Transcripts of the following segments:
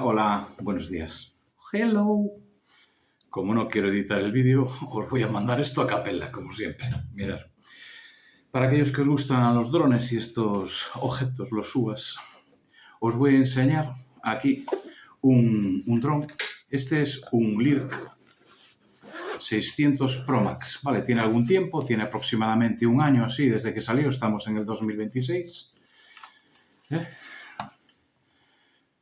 Hola, buenos días. Hello. Como no quiero editar el vídeo, os voy a mandar esto a capela, como siempre. Mirad. Para aquellos que os gustan los drones y estos objetos, los UAS, os voy a enseñar aquí un dron. Este es un Lirc 600 Pro Max, ¿vale? Tiene algún tiempo, tiene aproximadamente un año así desde que salió, estamos en el 2026.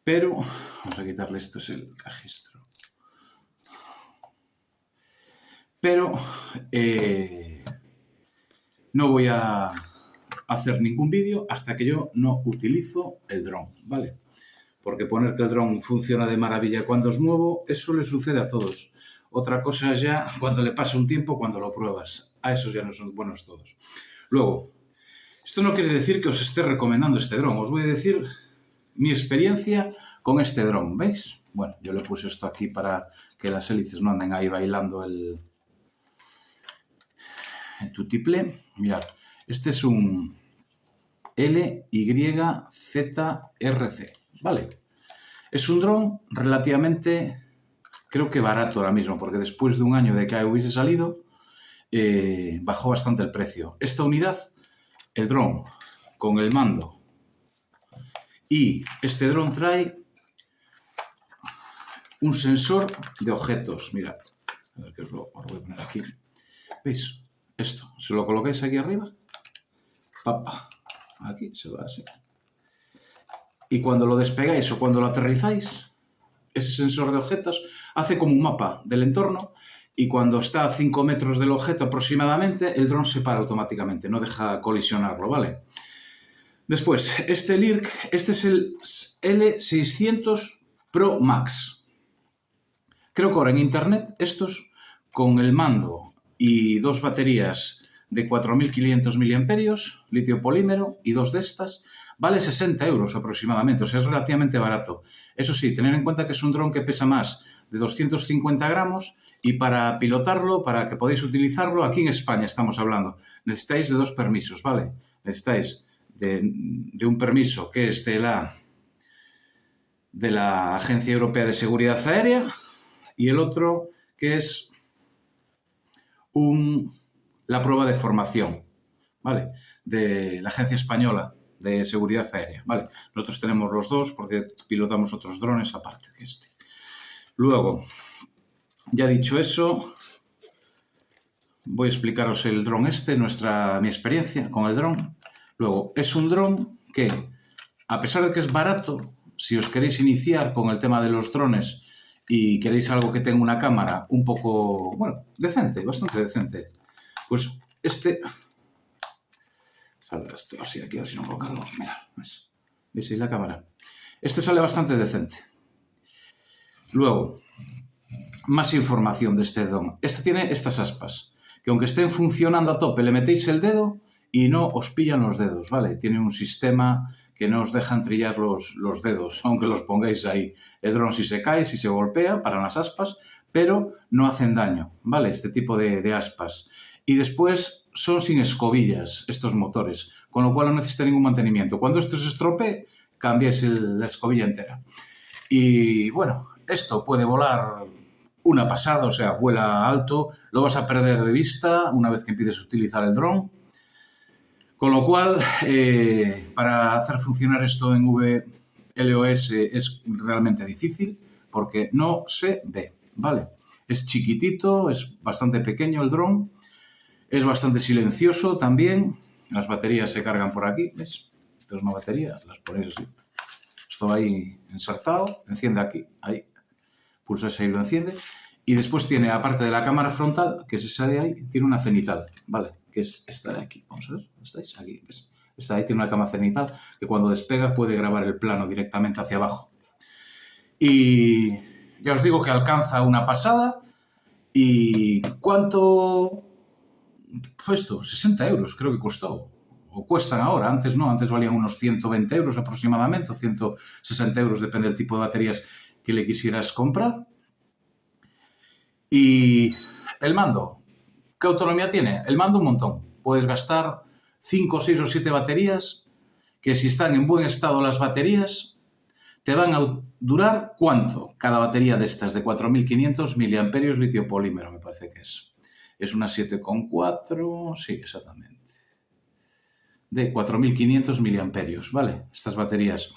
Pero, vamos a quitarle, esto es el registro. Pero no voy a hacer ningún vídeo hasta que yo no utilizo el dron, ¿vale? Porque poner que el dron funciona de maravilla cuando es nuevo, eso le sucede a todos. Otra cosa es ya cuando le pasa un tiempo, cuando lo pruebas. A esos ya no son buenos todos. Luego, esto no quiere decir que os esté recomendando este dron. Os voy a decir mi experiencia con este dron, ¿veis? Bueno, yo le puse esto aquí para que las hélices no anden ahí bailando el tutiplé. Mirad, este es un LYZRC, ¿vale? Es un dron relativamente, creo que barato ahora mismo, porque después de un año de que hubiese salido, bajó bastante el precio. Esta unidad, el dron con el mando y este dron trae un sensor de objetos. Mirad, a ver que os lo voy a poner aquí. ¿Veis? Esto, se lo colocáis aquí arriba, ¡papa! Aquí se va así. Y cuando lo despegáis o cuando lo aterrizáis, ese sensor de objetos hace como un mapa del entorno y cuando está a 5 metros del objeto aproximadamente, el dron se para automáticamente, no deja colisionarlo, ¿vale? Después, este Lirc, este es el L600 Pro Max. Creo que ahora en internet estos con el mando y dos baterías de 4.500 mAh, litio polímero y dos de estas, vale 60 euros aproximadamente, o sea, es relativamente barato. Eso sí, tener en cuenta que es un dron que pesa más de 250 gramos y para pilotarlo, para que podáis utilizarlo, aquí en España estamos hablando, necesitáis de dos permisos, ¿vale? Necesitáis de un permiso que es de la Agencia Europea de Seguridad Aérea y el otro que es la prueba de formación, ¿vale? De la Agencia Española de Seguridad Aérea, ¿vale? Nosotros tenemos los dos porque pilotamos otros drones aparte que este. Luego, ya dicho eso, voy a explicaros el dron este, mi experiencia con el dron. Luego, es un dron que, a pesar de que es barato, si os queréis iniciar con el tema de los drones y queréis algo que tenga una cámara un poco, bueno, decente, bastante decente, pues este... Sale esto así aquí, a ver si no lo cargo. Mira, ¿veis ahí la cámara? Este sale bastante decente. Luego, más información de este dron. Este tiene estas aspas, que aunque estén funcionando a tope, le metéis el dedo y no os pillan los dedos, ¿vale? Tiene un sistema que no os dejan trillar los dedos, aunque los pongáis ahí. El dron si se cae, si se golpea, paran las aspas, pero no hacen daño, ¿vale? Este tipo de aspas. Y después son sin escobillas estos motores, con lo cual no necesita ningún mantenimiento. Cuando esto se estropee, cambiáis la escobilla entera. Y bueno, esto puede volar una pasada, o sea, vuela alto, lo vas a perder de vista una vez que empieces a utilizar el dron. Con lo cual, para hacer funcionar esto en VLOS es realmente difícil porque no se ve, ¿vale? Es chiquitito, es bastante pequeño el dron, es bastante silencioso también. Las baterías se cargan por aquí, ¿ves? Esto es una batería, las ponéis así. Esto ahí ensartado, enciende aquí, ahí, pulsáis ahí y lo enciende. Y después tiene, aparte de la cámara frontal, que es esa de ahí, tiene una cenital, ¿vale? Que es esta de aquí, vamos a ver, ¿estáis? Aquí, ¿ves? Esta de ahí tiene una cámara cenital que cuando despega puede grabar el plano directamente hacia abajo. Y ya os digo que alcanza una pasada. ¿Y cuánto? Pues esto, 60 euros creo que costó. O cuestan ahora, antes no, antes valían unos 120 euros aproximadamente, o 160 euros, depende del tipo de baterías que le quisieras comprar. Y el mando, ¿qué autonomía tiene? El mando un montón. Puedes gastar 5, 6 o 7 baterías que si están en buen estado las baterías te van durar ¿cuánto? Cada batería de estas de 4.500 miliamperios litio polímero, me parece que es. Es una 7,4, sí, exactamente. De 4.500 miliamperios, ¿vale? Estas baterías.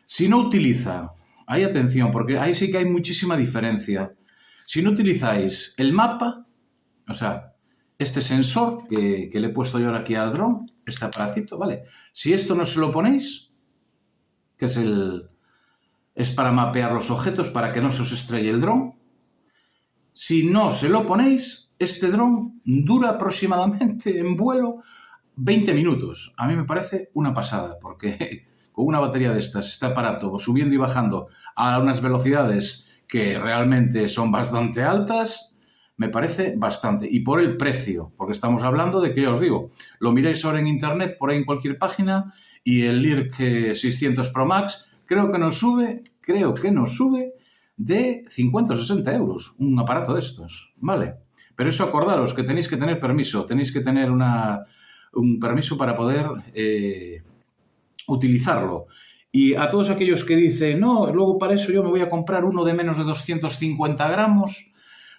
Si no utiliza, hay atención, porque ahí sí que hay muchísima diferencia. Si no utilizáis el mapa, o sea, este sensor que le he puesto yo ahora aquí al dron, este aparatito, ¿vale? Si esto no se lo ponéis, que es para mapear los objetos, para que no se os estrelle el dron, si no se lo ponéis, este dron dura aproximadamente en vuelo 20 minutos. A mí me parece una pasada, porque con una batería de estas, este aparato subiendo y bajando a unas velocidades que realmente son bastante altas, me parece bastante. Y por el precio, porque estamos hablando de que, ya os digo, lo miráis ahora en internet, por ahí en cualquier página, y el LIRC 600 Pro Max creo que nos sube de 50 o 60 euros, un aparato de estos, ¿vale? Pero eso acordaros que tenéis que tener permiso, tenéis que tener un permiso para poder utilizarlo. Y a todos aquellos que dicen, no, luego para eso yo me voy a comprar uno de menos de 250 gramos,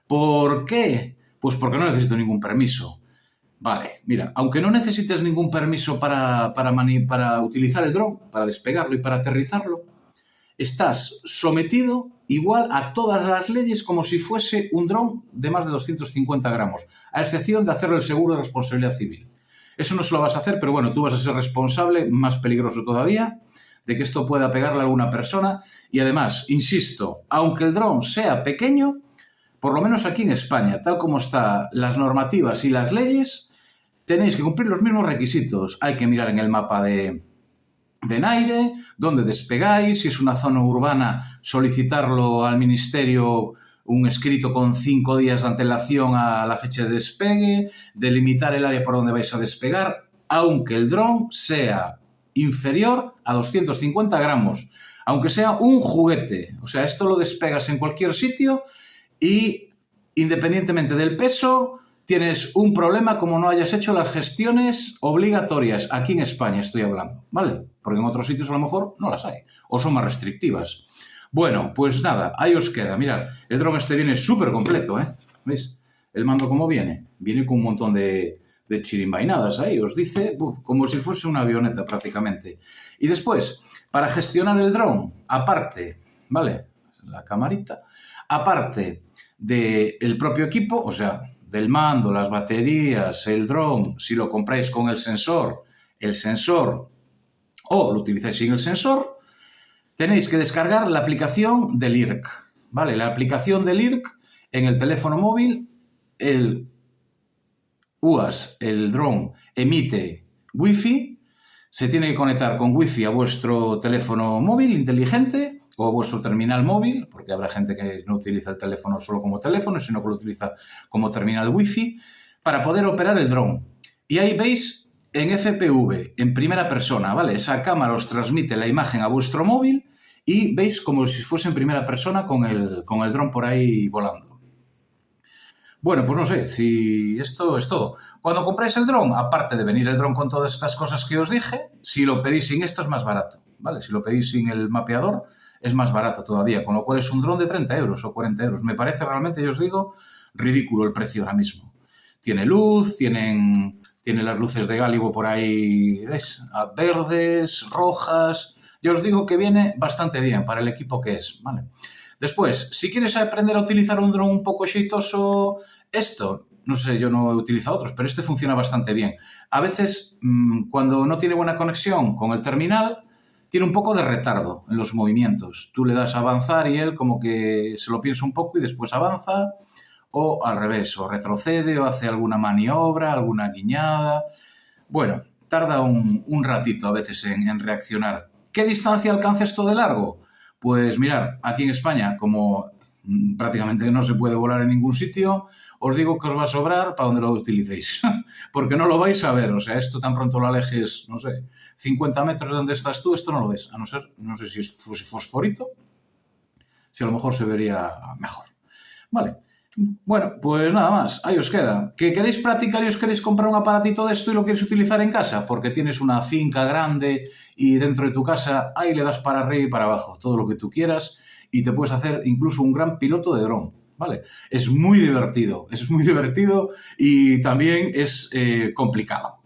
¿por qué? Pues porque no necesito ningún permiso. Vale, mira, aunque no necesites ningún permiso para utilizar el dron, para despegarlo y para aterrizarlo, estás sometido igual a todas las leyes como si fuese un dron de más de 250 gramos, a excepción de hacerlo el seguro de responsabilidad civil. Eso no se lo vas a hacer, pero bueno, tú vas a ser responsable, más peligroso todavía, de que esto pueda pegarle a alguna persona. Y además, insisto, aunque el dron sea pequeño, por lo menos aquí en España, tal como están las normativas y las leyes, tenéis que cumplir los mismos requisitos. Hay que mirar en el mapa de NAIRE, dónde despegáis, si es una zona urbana, solicitarlo al ministerio un escrito con 5 días de antelación a la fecha de despegue, delimitar el área por donde vais a despegar, aunque el dron sea inferior a 250 gramos, aunque sea un juguete. O sea, esto lo despegas en cualquier sitio y, independientemente del peso, tienes un problema como no hayas hecho las gestiones obligatorias. Aquí en España estoy hablando, ¿vale? Porque en otros sitios a lo mejor no las hay o son más restrictivas. Bueno, pues nada, ahí os queda. Mirad, el dron este viene súper completo, ¿eh? ¿Veis? El mando cómo viene. Viene con un montón de chirimbainadas ahí. Os dice como si fuese una avioneta prácticamente. Y después, para gestionar el dron, aparte, ¿vale? La camarita, aparte del propio equipo, o sea, del mando, las baterías, el dron, si lo compráis con el sensor o lo utilizáis sin el sensor, tenéis que descargar la aplicación del LIRC, ¿vale? La aplicación del LIRC en el teléfono móvil, el UAS, el dron, emite Wi-Fi, se tiene que conectar con Wi-Fi a vuestro teléfono móvil inteligente o a vuestro terminal móvil, porque habrá gente que no utiliza el teléfono solo como teléfono, sino que lo utiliza como terminal Wi-Fi, para poder operar el dron. Y ahí veis en FPV, en primera persona, ¿vale? Esa cámara os transmite la imagen a vuestro móvil y veis como si fuese en primera persona con el dron por ahí volando. Bueno, pues no sé, si esto es todo. Cuando compráis el dron, aparte de venir el dron con todas estas cosas que os dije, si lo pedís sin esto es más barato, ¿vale? Si lo pedís sin el mapeador es más barato todavía, con lo cual es un dron de 30 euros o 40 euros. Me parece realmente, yo os digo, ridículo el precio ahora mismo. Tiene luz, tiene las luces de gálibo por ahí, ¿ves? Verdes, rojas. Yo os digo que viene bastante bien para el equipo que es, ¿vale? Después, si quieres aprender a utilizar un dron un poco xeitoso, esto, no sé, yo no he utilizado otros, pero este funciona bastante bien. A veces, cuando no tiene buena conexión con el terminal, tiene un poco de retardo en los movimientos. Tú le das a avanzar y él como que se lo piensa un poco y después avanza, o al revés, o retrocede, o hace alguna maniobra, alguna guiñada. Bueno, tarda un ratito a veces en reaccionar. ¿Qué distancia alcanza esto de largo? Pues mirad, aquí en España, como prácticamente no se puede volar en ningún sitio, os digo que os va a sobrar para donde lo utilicéis, porque no lo vais a ver. O sea, esto tan pronto lo alejes, no sé, 50 metros de donde estás tú, esto no lo ves, a no ser, no sé si es fosforito, si a lo mejor se vería mejor. Vale. Bueno, pues nada más, ahí os queda. ¿Que queréis practicar y os queréis comprar un aparatito de esto y lo queréis utilizar en casa? Porque tienes una finca grande y dentro de tu casa ahí le das para arriba y para abajo, todo lo que tú quieras. y te puedes hacer incluso un gran piloto de dron, ¿vale? Es muy divertido y también es complicado.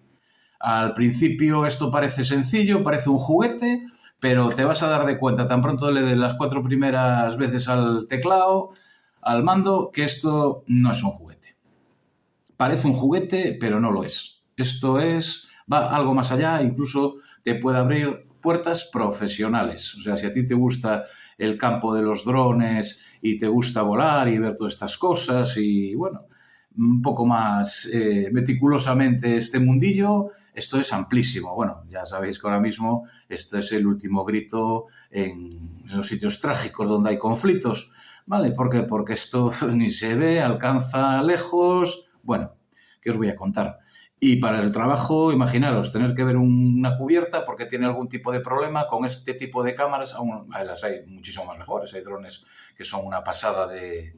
Al principio esto parece sencillo, parece un juguete, pero te vas a dar de cuenta tan pronto le des las 4 primeras veces al teclado, al mando, que esto no es un juguete. Parece un juguete, pero no lo es. Esto va algo más allá, incluso te puede abrir puertas profesionales. O sea, si a ti te gusta el campo de los drones y te gusta volar y ver todas estas cosas y, bueno, un poco más meticulosamente este mundillo, esto es amplísimo. Bueno, ya sabéis que ahora mismo esto es el último grito en los sitios trágicos donde hay conflictos, ¿vale? ¿Por qué? Porque esto ni se ve, alcanza lejos. Bueno, ¿qué os voy a contar? Y para el trabajo, imaginaros, tener que ver una cubierta porque tiene algún tipo de problema con este tipo de cámaras, aún las hay muchísimo más mejores, hay drones que son una pasada de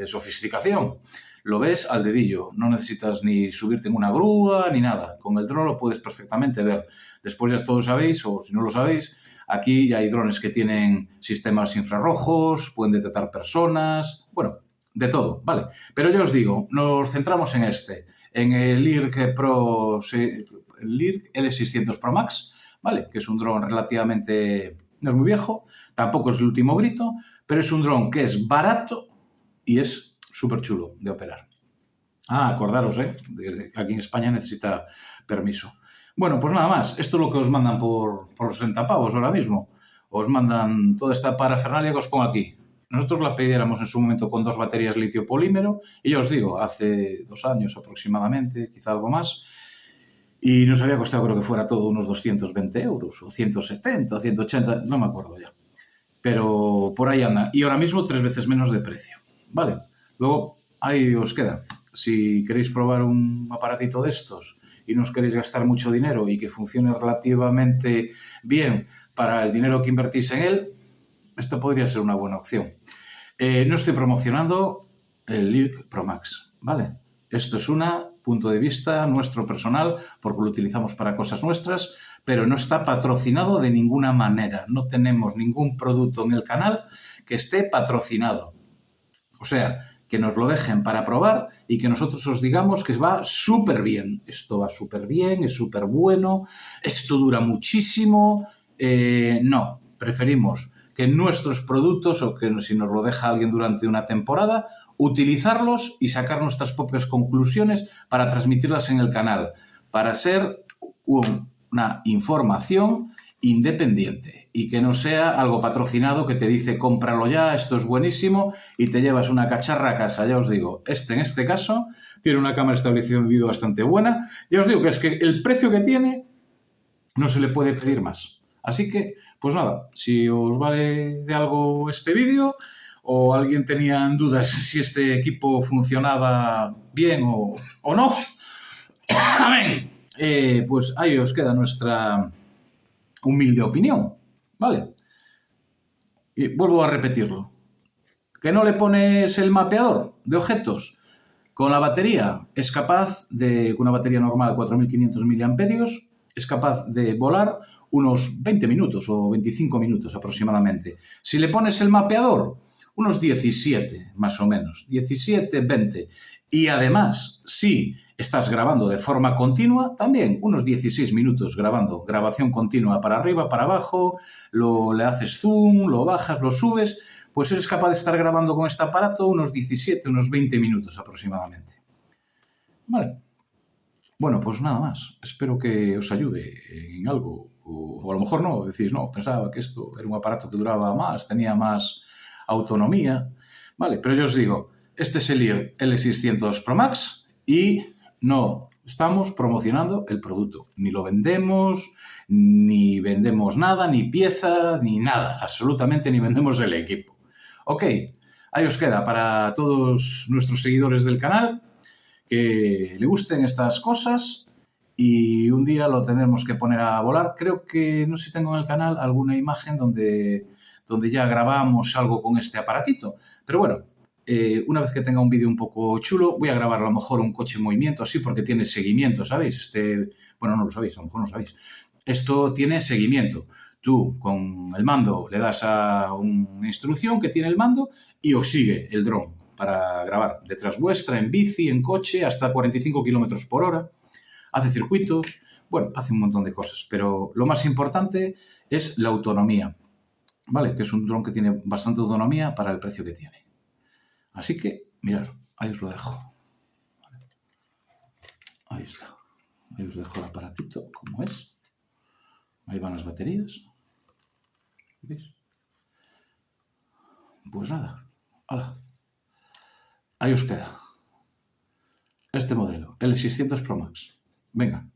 sofisticación. Lo ves al dedillo, no necesitas ni subirte en una grúa ni nada, con el dron lo puedes perfectamente ver. Después ya todos sabéis, o si no lo sabéis, aquí ya hay drones que tienen sistemas infrarrojos, pueden detectar personas, bueno, de todo, ¿vale? Pero ya os digo, nos centramos en el LIRC L600 Pro Max, ¿vale? Que es un dron relativamente, no es muy viejo, tampoco es el último grito, pero es un dron que es barato y es súper chulo de operar. Acordaros, aquí en España necesita permiso. Bueno, pues nada más, esto es lo que os mandan por 60 pavos ahora mismo. Os mandan toda esta parafernalia que os pongo aquí. Nosotros la pidiéramos en su momento con 2 baterías litio polímero y ya os digo, hace 2 años aproximadamente, quizá algo más, y nos había costado, creo que fuera todo unos 220 euros, o 170, o 180, no me acuerdo ya. Pero por ahí anda. Y ahora mismo 3 veces menos de precio. Vale, luego ahí os queda. Si queréis probar un aparatito de estos y no os queréis gastar mucho dinero y que funcione relativamente bien para el dinero que invertís en él, esta podría ser una buena opción. No estoy promocionando el LIRC Pro Max, ¿vale? Esto es un punto de vista nuestro personal, porque lo utilizamos para cosas nuestras, pero no está patrocinado de ninguna manera. No tenemos ningún producto en el canal que esté patrocinado. O sea, que nos lo dejen para probar y que nosotros os digamos que va súper bien. Esto va súper bien, es súper bueno, esto dura muchísimo. No, preferimos que nuestros productos, o que si nos lo deja alguien durante una temporada, utilizarlos y sacar nuestras propias conclusiones para transmitirlas en el canal, para ser una información independiente y que no sea algo patrocinado que te dice cómpralo ya, esto es buenísimo y te llevas una cacharra a casa. Ya os digo, en este caso tiene una cámara de estabilización de vídeo bastante buena. Ya os digo que es que el precio que tiene no se le puede pedir más. Así que, pues nada, si os vale de algo este vídeo o alguien tenía dudas si este equipo funcionaba bien o no, amén. Pues ahí os queda nuestra humilde opinión, ¿vale? Y vuelvo a repetirlo. ¿Que no le pones el mapeador de objetos? Con la batería es capaz de, con una batería normal de 4.500 miliamperios, es capaz de volar unos 20 minutos o 25 minutos aproximadamente. Si le pones el mapeador, unos 17 más o menos, 17, 20. Y además, si estás grabando de forma continua, también unos 16 minutos grabando, grabación continua para arriba, para abajo, le haces zoom, lo bajas, lo subes, pues eres capaz de estar grabando con este aparato unos 17, unos 20 minutos aproximadamente. Vale. Bueno, pues nada más. Espero que os ayude en algo. O a lo mejor no, decís, no, pensaba que esto era un aparato que duraba más, tenía más autonomía. Vale, pero yo os digo, este es el LIRC L600 Pro Max y no estamos promocionando el producto. Ni lo vendemos, ni vendemos nada, ni pieza, ni nada. Absolutamente ni vendemos el equipo. Ok, ahí os queda para todos nuestros seguidores del canal que le gusten estas cosas y un día lo tendremos que poner a volar. Creo que, no sé si tengo en el canal alguna imagen donde ya grabamos algo con este aparatito. Pero bueno, una vez que tenga un vídeo un poco chulo, voy a grabar a lo mejor un coche en movimiento así porque tiene seguimiento, ¿sabéis? Bueno, no lo sabéis, a lo mejor no lo sabéis. Esto tiene seguimiento. Tú con el mando le das a una instrucción que tiene el mando y os sigue el dron para grabar detrás vuestra, en bici, en coche, hasta 45 kilómetros por hora. Hace circuitos, bueno, hace un montón de cosas, pero lo más importante es la autonomía, ¿vale? Que es un dron que tiene bastante autonomía para el precio que tiene. Así que, mirad, ahí os lo dejo. Ahí está. Ahí os dejo el aparatito, como es. Ahí van las baterías. ¿Veis? Pues nada. ¡Hala! Ahí os queda. Este modelo, el 600 Pro Max. Venga.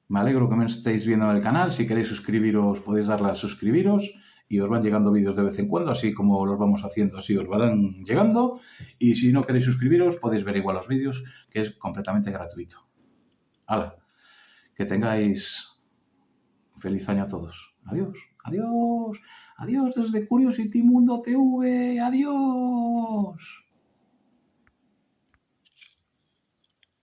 Me alegro que me estéis viendo en el canal. Si queréis suscribiros, podéis darle a suscribiros y os van llegando vídeos de vez en cuando, así como los vamos haciendo, así os van llegando. Y si no queréis suscribiros, podéis ver igual los vídeos, que es completamente gratuito. ¡Hala! Que tengáis feliz año a todos. Adiós, adiós, adiós desde Curiosity Mundo TV. Adiós.